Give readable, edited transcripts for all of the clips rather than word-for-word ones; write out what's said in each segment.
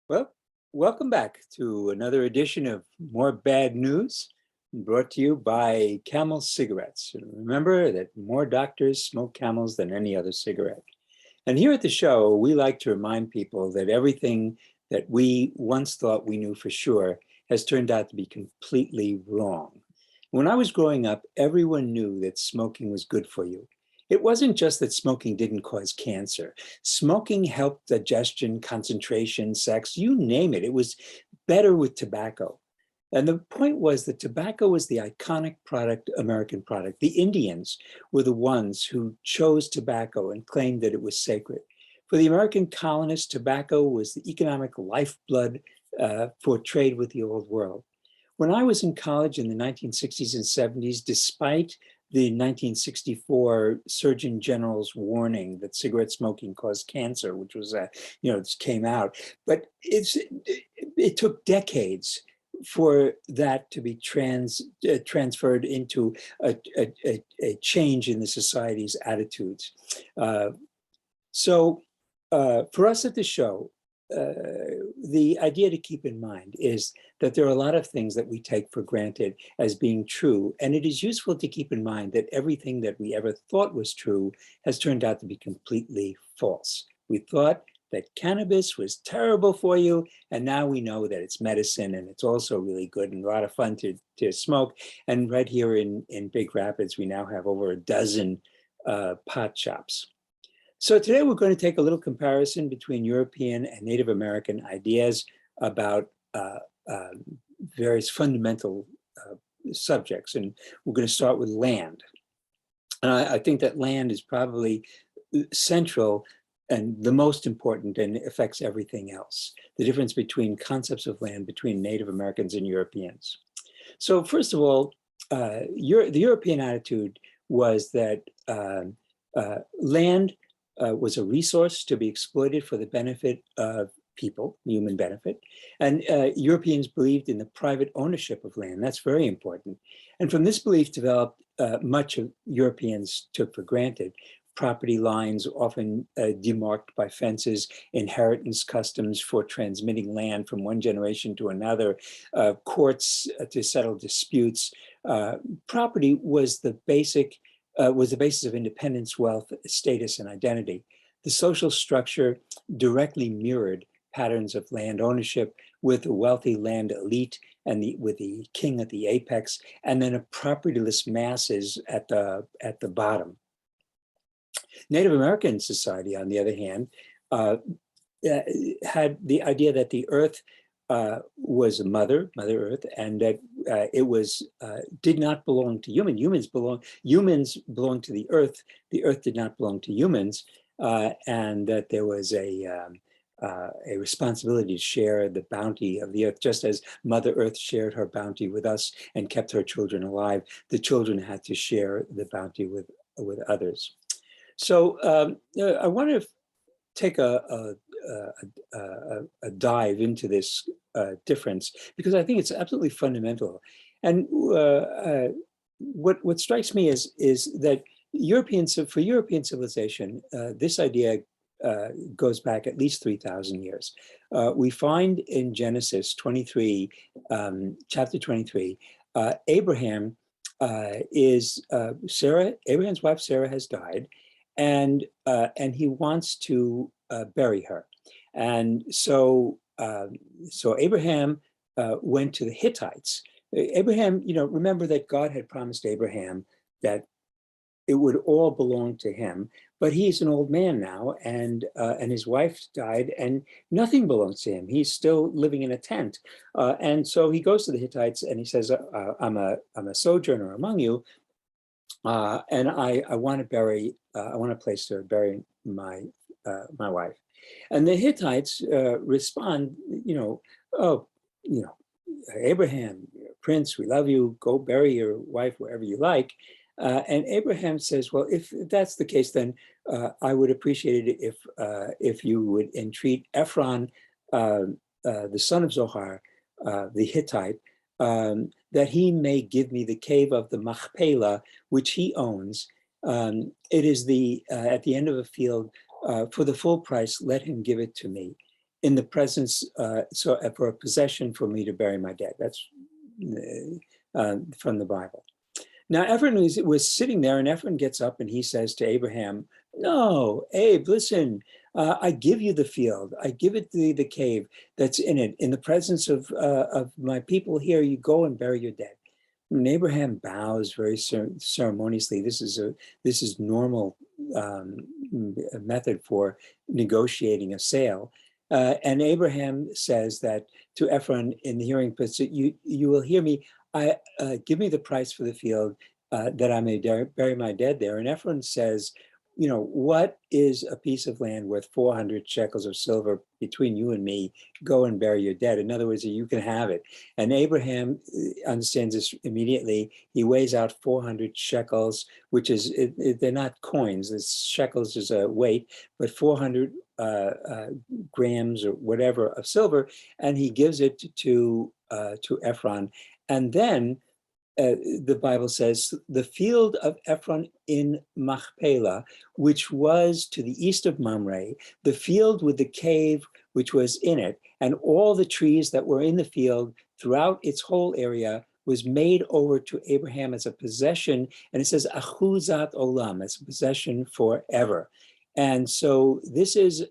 Well, welcome back to another edition of More Bad News, brought to you by Camel Cigarettes. And remember that more doctors smoke Camels than any other cigarette. And here at the show, we like to remind people that everything that we once thought we knew for sure has turned out to be completely wrong. When I was growing up, everyone knew that smoking was good for you. It wasn't just that smoking didn't cause cancer. Smoking helped digestion, concentration, sex, you name it. It was better with tobacco. And the point was that tobacco was the iconic product, American product. The Indians were the ones who chose tobacco and claimed that it was sacred. For the American colonists, tobacco was the economic lifeblood for trade with the old world. When I was in college in the 1960s and 70s, despite the 1964 Surgeon General's warning that cigarette smoking caused cancer, which was, just came out, but it took decades for that to be transferred into a change in the society's attitudes. So for us at the show, the idea to keep in mind is that there are a lot of things that we take for granted as being true. And it is useful to keep in mind that everything that we ever thought was true has turned out to be completely false. We thought that cannabis was terrible for you, and now we know that it's medicine and it's also really good and a lot of fun to smoke. And right here in Big Rapids, we now have over a dozen pot shops. So today we're going to take a little comparison between European and Native American ideas about various fundamental subjects. And we're going to start with land. And I think that land is probably central and the most important and affects everything else. The difference between concepts of land between Native Americans and Europeans. So first of all, the European attitude was that land was a resource to be exploited for the benefit of people, human benefit. And Europeans believed in the private ownership of land. That's very important. And from this belief developed much of Europeans took for granted. Property lines often demarked by fences, inheritance customs for transmitting land from one generation to another, courts to settle disputes. Property was the basis of independence, wealth, status, and identity. The social structure directly mirrored patterns of land ownership, with a wealthy land elite and with the king at the apex, and then a propertyless masses at the bottom. Native American society, on the other hand, had the idea that the earth was a Mother Earth, and that it did not belong to humans. Humans belong to the earth. The earth did not belong to humans, and that there was a responsibility to share the bounty of the earth, just as Mother Earth shared her bounty with us and kept her children alive. The children had to share the bounty with others. So I want to take a dive into this difference, because I think it's absolutely fundamental. And what strikes me is that for European civilization, this idea goes back at least 3,000 years. We find in Genesis 23, chapter 23, Abraham Abraham's wife Sarah has died, and he wants to bury her. And so Abraham went to the Hittites. Abraham, remember that God had promised Abraham that it would all belong to him, but he's an old man now, and his wife died, and nothing belongs to him. He's still living in a tent, and so he goes to the Hittites and he says, "I'm a sojourner among you, and I want a place to bury my wife." And the Hittites respond, Abraham, Prince, we love you. Go bury your wife wherever you like. And Abraham says, well, if that's the case, then I would appreciate it if you would entreat Ephron, the son of Zohar, the Hittite, that he may give me the cave of the Machpelah, which he owns. It is at the end of a field. For the full price, let him give it to me. in the presence, for a possession for me to bury my dead. That's from the Bible. Now, Ephron was sitting there, and Ephron gets up and he says to Abraham, no, Abe, listen, I give you the field. I give it the cave that's in it. In the presence of my people here, you go and bury your dead. And Abraham bows very ceremoniously. This is normal method for negotiating a sale. And Abraham says that to Ephron in the hearing, you will hear me. Give me the price for the field that I may bury my dead there. And Ephron says, what is a piece of land worth 400 shekels of silver between you and me? Go and bury your dead. In other words, you can have it. And Abraham understands this immediately. He weighs out 400 shekels, which is, they're not coins. Shekels is a weight, but 400 grams or whatever of silver. And he gives it to Ephron. And then the Bible says, the field of Ephron in Machpelah, which was to the east of Mamre, the field with the cave which was in it, and all the trees that were in the field throughout its whole area, was made over to Abraham as a possession. And it says, Achuzat Olam, as a possession forever. And so this is,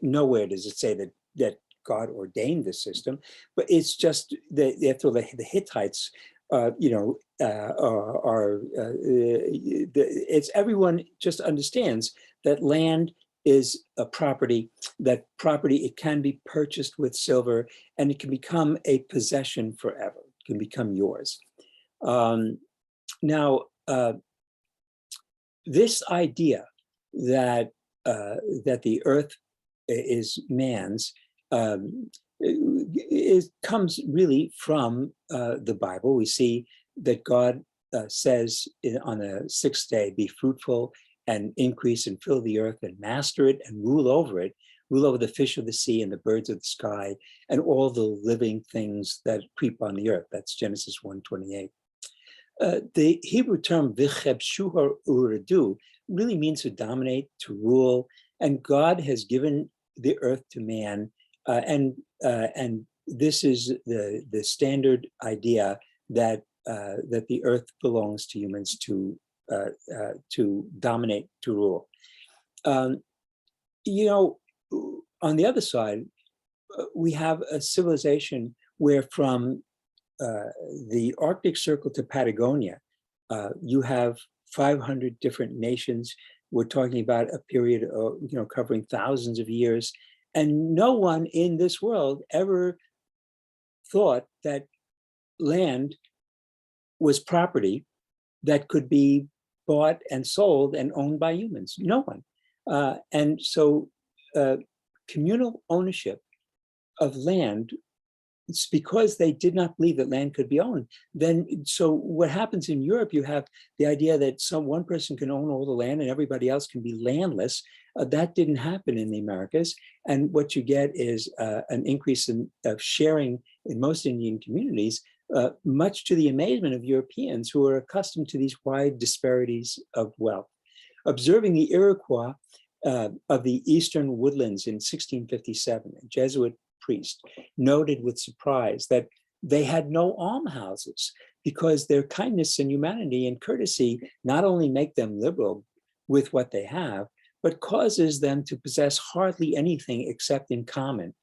nowhere does it say that God ordained this system, but it's just that after the Hittites, it's everyone just understands that land is a property, it can be purchased with silver, and it can become a possession forever. It can become yours. Now, this idea that the earth is man's comes really from the Bible. We see that God says on the sixth day, be fruitful and increase and fill the earth and master it and rule over the fish of the sea and the birds of the sky and all the living things that creep on the earth. That's Genesis 1:28. The Hebrew term vichebshuhar uradu really means to dominate, to rule, and God has given the earth to man, and this is the standard idea that the earth belongs to humans to dominate, to rule. On the other side, we have a civilization where from the Arctic Circle to Patagonia, you have 500 different nations. We're talking about a period of, covering thousands of years. And no one in this world ever thought that land was property that could be bought and sold and owned by humans. No one. And so communal ownership of land, it's because they did not believe that land could be owned. So what happens in Europe, you have the idea that one person can own all the land and everybody else can be landless. That didn't happen in the Americas. And what you get is an increase of sharing in most Indian communities, much to the amazement of Europeans who are accustomed to these wide disparities of wealth. Observing the Iroquois of the eastern woodlands in 1657, a Jesuit priest noted with surprise that they had no almhouses because their kindness and humanity and courtesy not only make them liberal with what they have, but causes them to possess hardly anything except in common.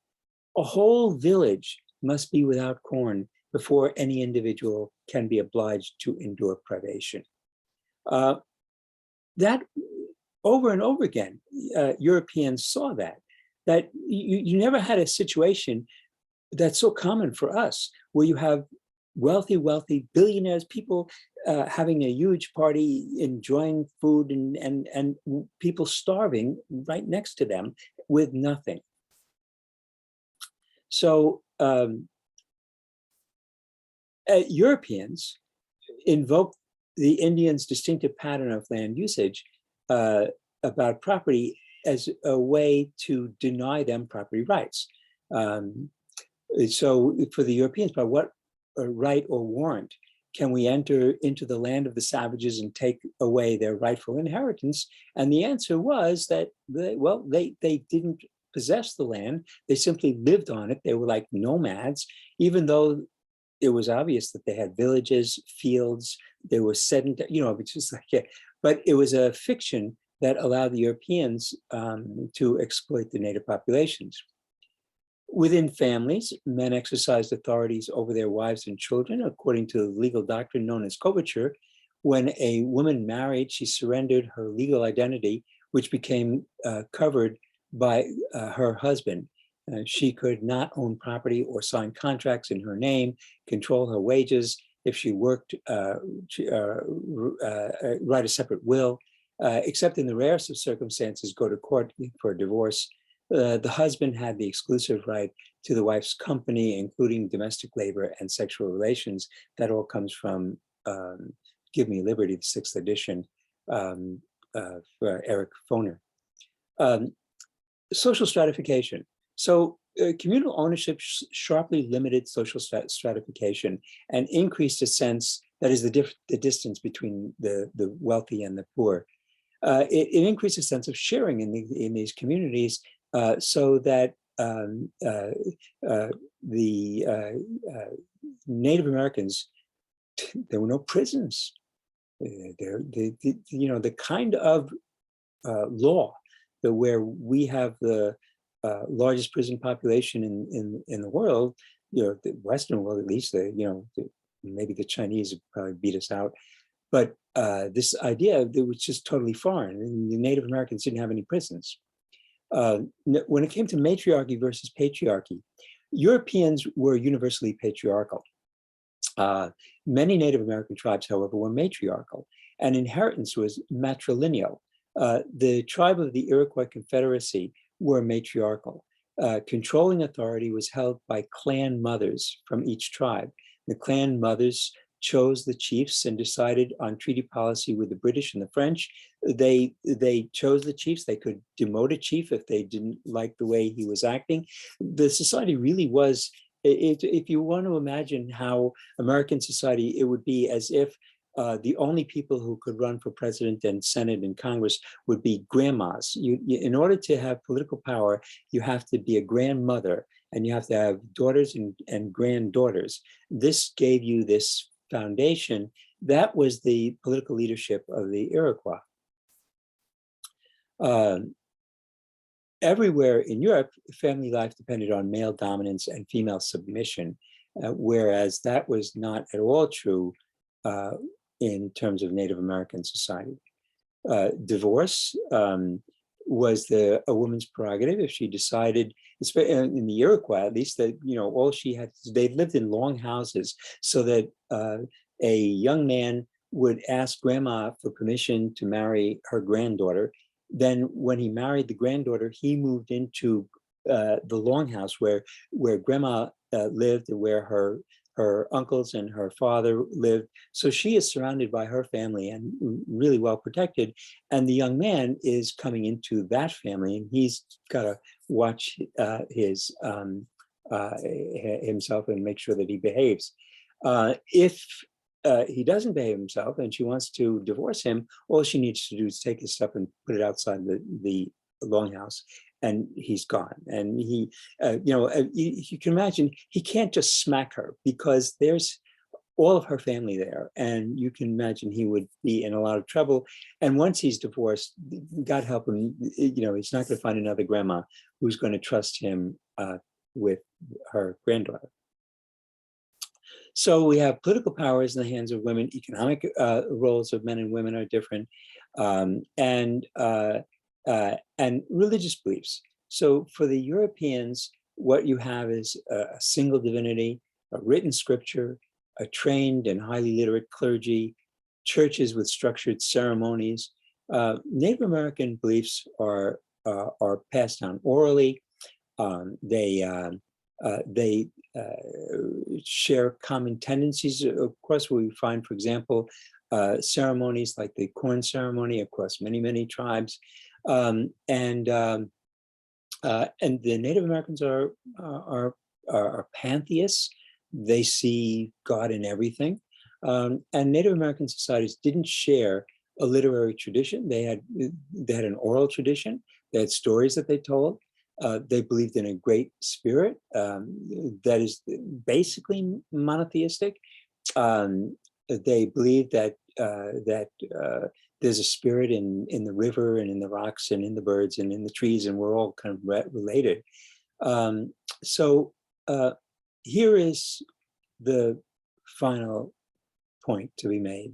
A whole village must be without corn before any individual can be obliged to endure privation. That over and over again, Europeans saw that you never had a situation that's so common for us, where you have wealthy billionaires, people having a huge party, enjoying food, and people starving right next to them with nothing. So Europeans invoked the Indians' distinctive pattern of land usage about property as a way to deny them property rights. So for the Europeans, by what right or warrant can we enter into the land of the savages and take away their rightful inheritance? And the answer was that they didn't possess the land. They simply lived on it. They were like nomads, even though it was obvious that they had villages, fields, they were sedentary, it's just like, yeah. But it was a fiction that allowed the Europeans to exploit the native populations. Within families, men exercised authorities over their wives and children, according to the legal doctrine known as coverture. When a woman married, she surrendered her legal identity, which became covered by her husband. She could not own property or sign contracts in her name, control her wages. If she worked, write a separate will, except in the rarest of circumstances, go to court for divorce. The husband had the exclusive right to the wife's company, including domestic labor and sexual relations. That all comes from Give Me Liberty, the 6th edition, for Eric Foner. Social stratification. So communal ownership sharply limited social stratification and increased a sense, that is the distance between the wealthy and the poor. It increased a sense of sharing in these communities, so that the Native Americans, there were no prisons. The kind of law that where we have the largest prison population in the world, the Western world at least, maybe the Chinese would probably beat us out. But this idea that was just totally foreign, and the Native Americans didn't have any prisons. When it came to matriarchy versus patriarchy, Europeans were universally patriarchal. Many Native American tribes, however, were matriarchal, and inheritance was matrilineal. The tribe of the Iroquois Confederacy were matriarchal. Controlling authority was held by clan mothers from each tribe. The clan mothers chose the chiefs and decided on treaty policy with the British and the French. They chose the chiefs. They could demote a chief if they didn't like the way he was acting. The society really was, if you want to imagine how American society, it would be as if the only people who could run for president and Senate and Congress would be grandmas. In order to have political power, you have to be a grandmother, and you have to have daughters and granddaughters. This gave you this foundation. That was the political leadership of the Iroquois. Everywhere in Europe, family life depended on male dominance and female submission, whereas that was not at all true in terms of Native American society. Divorce was a woman's prerogative if she decided, in the Iroquois at least, that all she had, they lived in long houses, so that a young man would ask grandma for permission to marry her granddaughter. Then when he married the granddaughter, he moved into the longhouse where grandma lived and where her uncles and her father lived. So she is surrounded by her family and really well protected. And the young man is coming into that family, and he's got to watch himself and make sure that he behaves. If he doesn't behave himself and she wants to divorce him, all she needs to do is take his stuff and put it outside the longhouse, and he's gone. And he, you can imagine, he can't just smack her because there's all of her family there. And you can imagine he would be in a lot of trouble. And once he's divorced, God help him, he's not going to find another grandma who's going to trust him with her granddaughter. So we have political powers in the hands of women. Economic roles of men and women are different, and religious beliefs. So for the Europeans, what you have is a single divinity, a written scripture, a trained and highly literate clergy, churches with structured ceremonies. Native American beliefs are passed down orally. They share common tendencies. Of course, we find, for example, ceremonies like the corn ceremony across many tribes, and the Native Americans are pantheists. They see God in everything, and Native American societies didn't share a literary tradition. They had an oral tradition. They had stories that they told. They believed in a great spirit that is basically monotheistic. They believe that there's a spirit in the river and in the rocks and in the birds and in the trees, and we're all kind of related. So here is the final point to be made.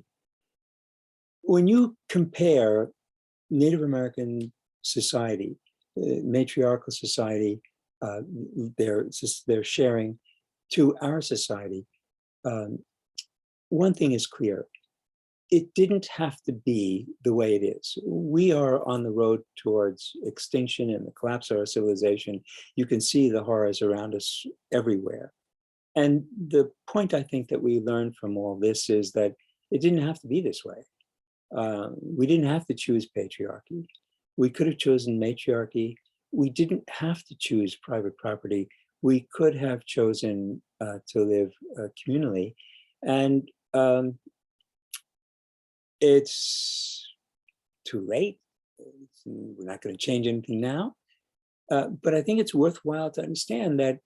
When you compare Native American society, matriarchal society, their sharing to our society, one thing is clear. It didn't have to be the way it is. We are on the road towards extinction and the collapse of our civilization. You can see the horrors around us everywhere. And the point I think that we learned from all this is that it didn't have to be this way. We didn't have to choose patriarchy. We could have chosen matriarchy. We didn't have to choose private property. We could have chosen to live communally. And it's too late. We're not going to change anything now. But I think it's worthwhile to understand that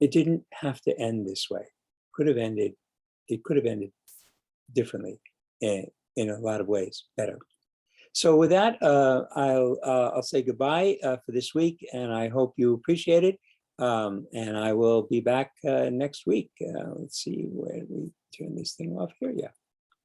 it didn't have to end this way. It could have ended differently in a lot of ways, better. So with that, I'll say goodbye for this week, and I hope you appreciate it. And I will be back next week. Let's see, where do we turn this thing off here? Yeah.